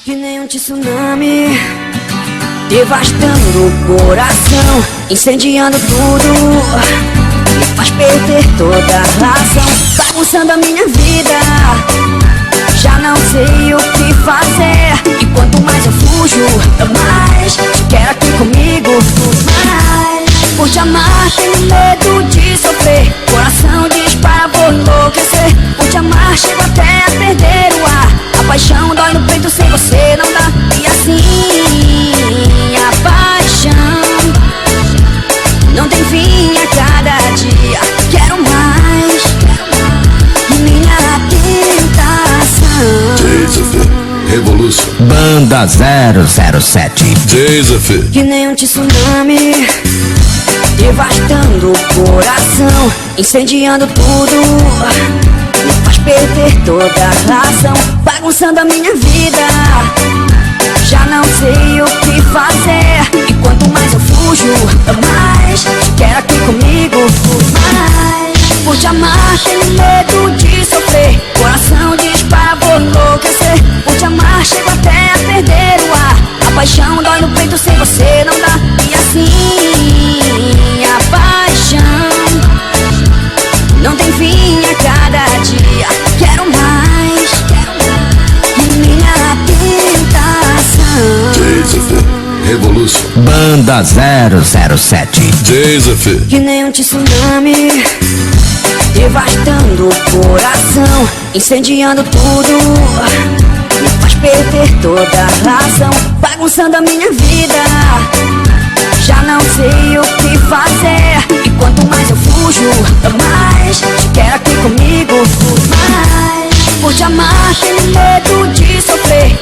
Que nem um tsunami, devastando o coração, incendiando tudo, me faz perder toda a razão, bagunçando a minha vida. Já não sei o que fazer, e quanto mais eu fujo, mais te quero aqui comigo. Mas por te amar tenho medo de sofrer, coração dispara, vou enlouquecer. Por te amar chego até a perder o ar, a paixão dói no peito, sem você não dá. E assim a paixão não tem fim a cada dia. Quero mais, minha tentação. Desafio, revolução. Banda 007. Desafio. Que nem um tsunami, devastando o coração, incendiando tudo, me faz perder toda a razão, bagunçando a minha vida. Já não sei o que fazer, e quanto mais eu fujo, mais te quero aqui comigo. Mas por te amar tenho medo de sofrer, coração dispara, vou enlouquecer. Por te amar chego até a perder o ar, a paixão dói no peito, sem você não dá. E assim a paixão não tem fim a cada dia. Quero mais, minha tentação. Desafio, revolução. Banda 007. Desafio. Que nem um tsunami, devastando o coração, incendiando tudo, me faz perder toda a razão, bagunçando a minha vida. Já não sei o que fazer, e quanto mais eu fujo, mais te quero aqui comigo. Mas por te amar tenho medo de sofrer,